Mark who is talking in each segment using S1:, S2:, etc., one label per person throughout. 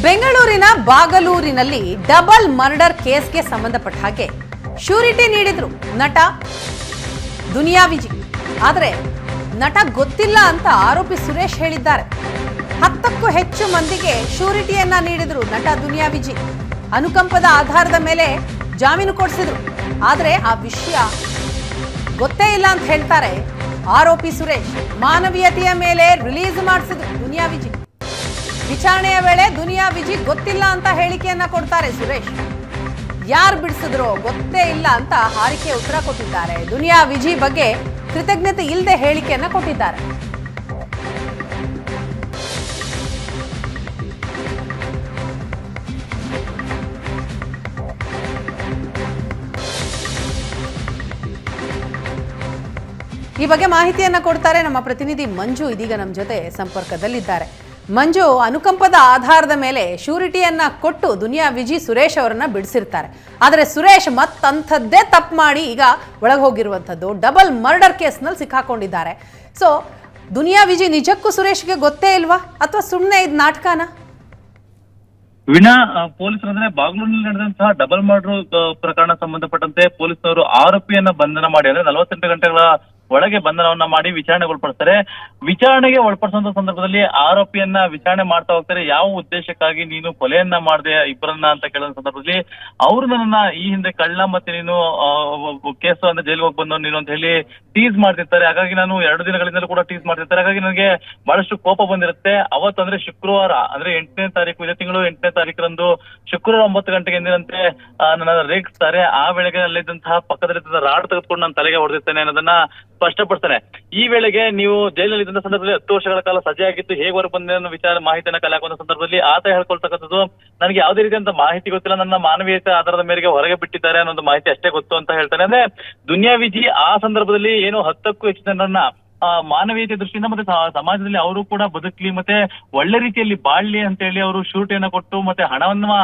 S1: ಬೆಂಗಳೂರಿನ ಬಾಗಲೂರಿನಲ್ಲಿ double murder ಕೇಸ್ಗೆ ಸಂಬಂಧಪಟ್ಟ ಹಾಗೆ ಶ್ಯೂರಿಟಿ ನೀಡಿದ್ರು ನಟ ದುನಿಯಾ ವಿಜಿ. ಆದರೆ ನಟ ಗೊತ್ತಿಲ್ಲ ಅಂತ ಆರೋಪಿ ಸುರೇಶ್ ಹೇಳಿದ್ದಾರೆ. 10ಕ್ಕೂ ಹೆಚ್ಚು ಮಂದಿಗೆ ಶ್ಯೂರಿಟಿಯನ್ನ ನೀಡಿದ್ರು ನಟ ದುನಿಯಾ ವಿಜಿ. ಅನುಕಂಪದ ಆಧಾರದ ಮೇಲೆ ಜಾಮೀನು ಕೊಡಿಸಿದ್ರು. ಆದರೆ ಆ ವಿಷಯ ಗೊತ್ತೇ ಇಲ್ಲ ಅಂತ ಹೇಳ್ತಾರೆ ಆರೋಪಿ ಸುರೇಶ್. ಮಾನವೀಯತೆಯ ಮೇಲೆ ರಿಲೀಸ್ ಮಾಡಿಸಿದ್ರು ದುನಿಯಾ ವಿಜಿ. ವಿಚಾರಣೆಯ ವೇಳೆ ದುನಿಯಾ ವಿಜಿ ಗೊತ್ತಿಲ್ಲ ಅಂತ ಹೇಳಿಕೆಯನ್ನ ಕೊಡ್ತಾರೆ ಸುರೇಶ್. ಯಾರು ಬಿಡಿಸಿದ್ರೋ ಗೊತ್ತೇ ಇಲ್ಲ ಅಂತ ಹಾರಿಕೆ ಉತ್ತರ ಕೊಟ್ಟಿದ್ದಾರೆ. ದುನಿಯಾ ವಿಜಿ ಬಗ್ಗೆ ಕೃತಜ್ಞತೆ ಇಲ್ಲದೆ ಹೇಳಿಕೆಯನ್ನ ಕೊಟ್ಟಿದ್ದಾರೆ. ಈ ಬಗ್ಗೆ ಮಾಹಿತಿಯನ್ನ ಕೊಡ್ತಾರೆ ನಮ್ಮ ಪ್ರತಿನಿಧಿ ಮಂಜು. ಇದೀಗ ನಮ್ಮ ಜೊತೆ ಸಂಪರ್ಕದಲ್ಲಿದ್ದಾರೆ. ಮಂಜು, ಅನುಕಂಪದ ಆಧಾರದ ಮೇಲೆ ಶ್ಯೂರಿಟಿಯನ್ನ ಕೊಟ್ಟು ದುನಿಯಾ ವಿಜಿ ಸುರೇಶ್ ಅವರನ್ನ ಬಿಡಿಸಿರ್ತಾರೆ. ಆದರೆ ಸುರೇಶ್ ಮತ್ತಂಥದ್ದೇ ತಪ್ಪು ಮಾಡಿ ಈಗ ಒಳಗೆ ಹೋಗಿರುವಂಥದ್ದು ಡಬಲ್ ಮರ್ಡರ್ ಕೇಸ್ನಲ್ಲಿ ಸಿಕ್ಕಾಕೊಂಡಿದ್ದಾರೆ. ಸೊ ದುನಿಯಾ ವಿಜಿ ನಿಜಕ್ಕೂ ಸುರೇಶ್ಗೆ ಗೊತ್ತೇ ಇಲ್ವಾ ಅಥವಾ ಸುಮ್ಮನೆ ಇದು ನಾಟಕನಾ?
S2: ವಿನಾ, ಪೊಲೀಸರು ಅಂದ್ರೆ ಬಾಗ್ಲೂರಿನಲ್ಲಿ ನಡೆದಂತಹ ಡಬಲ್ ಮರ್ಡರ್ ಪ್ರಕರಣ ಸಂಬಂಧಪಟ್ಟಂತೆ ಪೊಲೀಸರು ಆರೋಪಿಯನ್ನ ಬಂಧನ ಮಾಡಿ ಅಂದ್ರೆ 48 ಗಂಟೆಗಳ ಒಳಗೆ ಬಂಧನವನ್ನ ಮಾಡಿ ವಿಚಾರಣೆಗೊಳಪಡಿಸ್ತಾರೆ. ವಿಚಾರಣೆಗೆ ಒಳಪಡಿಸುವಂತ ಸಂದರ್ಭದಲ್ಲಿ ಆರೋಪಿಯನ್ನ ವಿಚಾರಣೆ ಮಾಡ್ತಾ ಹೋಗ್ತಾರೆ. ಯಾವ ಉದ್ದೇಶಕ್ಕಾಗಿ ನೀನು ಕೊಲೆಯನ್ನ ಮಾಡಿದೆ ಇಬ್ಬರನ್ನ ಅಂತ ಕೇಳೋ ಸಂದರ್ಭದಲ್ಲಿ ಅವರು ನನ್ನ ಈ ಹಿಂದೆ ಕಳ್ಳ ಮತ್ತೆ ನೀನು ಕೇಸು ಅಂದ್ರೆ ಜೈಲಿಗೆ ಹೋಗಿ ಬಂದವ್ ನೀನು ಅಂತ ಹೇಳಿ ಟೀಸ್ ಮಾಡ್ತಿರ್ತಾರೆ. ಹಾಗಾಗಿ ನಾನು 2 ದಿನಗಳಿಂದಲೂ ಕೂಡ ಟೀಸ್ ಮಾಡ್ತಿರ್ತಾರೆ. ಹಾಗಾಗಿ ನನಗೆ ಬಹಳಷ್ಟು ಕೋಪ ಬಂದಿರುತ್ತೆ. ಅವತ್ತು ಅಂದ್ರೆ ಶುಕ್ರವಾರ ಅಂದ್ರೆ 8ನೇ ತಾರೀಕು, ಇದೇ ತಿಂಗಳು 8ನೇ ತಾರೀಕರಂದು ಶುಕ್ರವಾರ 9 ಗಂಟೆಗೆ ಎಂದಿನಂತೆ ನನ್ನ ರೇಗಿಸ್ತಾರೆ. ಆ ವೇಳೆಗೆ ಅಲ್ಲಿದ್ದಂತಹ ಪಕ್ಕದಲ್ಲಿದ್ದ ರಾಡ್ ತೆಗೆದುಕೊಂಡು ನಾನು ತಲೆಗೆ ಹೊಡೆದಿರ್ತೇನೆ ಅನ್ನೋದನ್ನ ಸ್ಪಷ್ಟಪಡ್ತಾನೆ. ಈ ವೇಳೆಗೆ ನೀವು ಜೈಲಿನಲ್ಲಿ ಇದ್ದ ಸಂದರ್ಭದಲ್ಲಿ 10 ವರ್ಷಗಳ ಕಾಲ ಸಜೆಯಾಗಿತ್ತು, ಹೇಗೆ ಹೊರ ಬಂದ ಅನ್ನೋ ಮಾಹಿತಿಯನ್ನ ಕಲೆ ಹಾಕುವಂತ ಸಂದರ್ಭದಲ್ಲಿ ಆತ ಹೇಳ್ಕೊಳ್ತಕ್ಕಂಥದ್ದು ನನಗೆ ಯಾವುದೇ ರೀತಿಯಂತ ಮಾಹಿತಿ ಗೊತ್ತಿಲ್ಲ, ನನ್ನ ಮಾನವೀಯತೆ ಆಧಾರದ ಮೇರೆಗೆ ಹೊರಗೆ ಬಿಟ್ಟಿದ್ದಾರೆ ಅನ್ನೋ ಮಾಹಿತಿ ಅಷ್ಟೇ ಗೊತ್ತು ಅಂತ ಹೇಳ್ತಾನೆ. ಅಂದ್ರೆ ದುನಿಯಾ ವಿಜಿ ಆ ಸಂದರ್ಭದಲ್ಲಿ ಏನು 10ಕ್ಕೂ ಹೆಚ್ಚು ಜನರನ್ನ ಮಾನವೀಯತೆ ದೃಷ್ಟಿಯಿಂದ ಮತ್ತೆ ಸಮಾಜದಲ್ಲಿ ಅವರು ಕೂಡ ಬದುಕಲಿ ಮತ್ತೆ ಒಳ್ಳೆ ರೀತಿಯಲ್ಲಿ ಬಾಳ್ಲಿ ಅಂತ ಹೇಳಿ ಅವರು ಶ್ಯೂರಿಟಿಯನ್ನ ಕೊಟ್ಟು ಮತ್ತೆ ಹಣವನ್ನ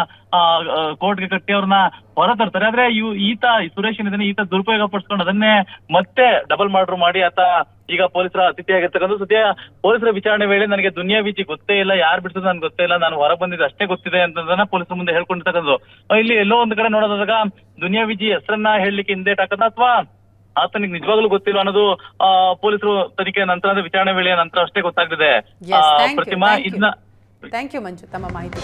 S2: ಕೋರ್ಟ್ಗೆ ಕಟ್ಟಿ ಅವ್ರನ್ನ ಹೊರ ತರ್ತಾರೆ. ಆದ್ರೆ ಈತ ಸುರೇಶ್ ಏನಿದ್ದಾನೆ ಈತ ದುರುಪಯೋಗ ಪಡಿಸ್ಕೊಂಡು ಅದನ್ನೇ ಮತ್ತೆ ಡಬಲ್ ಮರ್ಡರ್ ಮಾಡಿ ಆತ ಈಗ ಪೊಲೀಸರ ಅತಿಥಿಯಾಗಿರ್ತಕ್ಕಂಥ ಸದ್ಯ ಪೊಲೀಸರ ವಿಚಾರಣೆ ವೇಳೆ ನನಗೆ ದುನಿಯಾ ವಿಜಿ ಗೊತ್ತೇ ಇಲ್ಲ, ಯಾರು ಬಿಡಿಸೋದು ನನ್ಗೆ ಗೊತ್ತೇ ಇಲ್ಲ, ನಾನು ಹೊರ ಬಂದಿದ್ದು ಅಷ್ಟೇ ಗೊತ್ತಿದೆ ಅಂತದನ್ನ ಪೊಲೀಸರ ಮುಂದೆ ಹೇಳ್ಕೊಂಡಿರ್ತಕ್ಕಂಥದ್ದು. ಇಲ್ಲಿ ಎಲ್ಲೋ ಒಂದು ಕಡೆ ನೋಡೋದಾಗ ದುನಿಯಾ ವಿಜಿ ಹೆಸರನ್ನ ಹೇಳಲಿಕ್ಕೆ ಹಿಂದೇಟ್ ಹಾಕದ ಅಥವಾ ಆತನಿಗೆ ನಿಜವಾಗ್ಲೂ ಗೊತ್ತಿಲ್ಲ ಅನ್ನೋದು ಪೊಲೀಸರು ತನಿಖೆ ನಂತರ ವಿಚಾರಣೆ ವೇಳೆಯ ನಂತರ ಅಷ್ಟೇ ಗೊತ್ತಾಗ್ತಿದೆ. ಪ್ರತಿಮಾ, ಇದನ್ನ
S1: ಥ್ಯಾಂಕ್ ಯು ಮಂಜು ತಮ್ಮ ಮಾಹಿತಿ.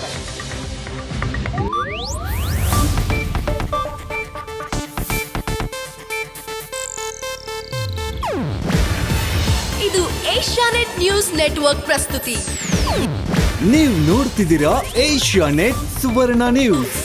S3: ಇದು ಏಷ್ಯಾನೆಟ್ ನ್ಯೂಸ್ ನೆಟ್ವರ್ಕ್ ಪ್ರಸ್ತುತಿ.
S4: ನೀವು ನೋಡ್ತಿದ್ದೀರಾ ಏಷ್ಯಾನೆಟ್ ಸುವರ್ಣ ನ್ಯೂಸ್.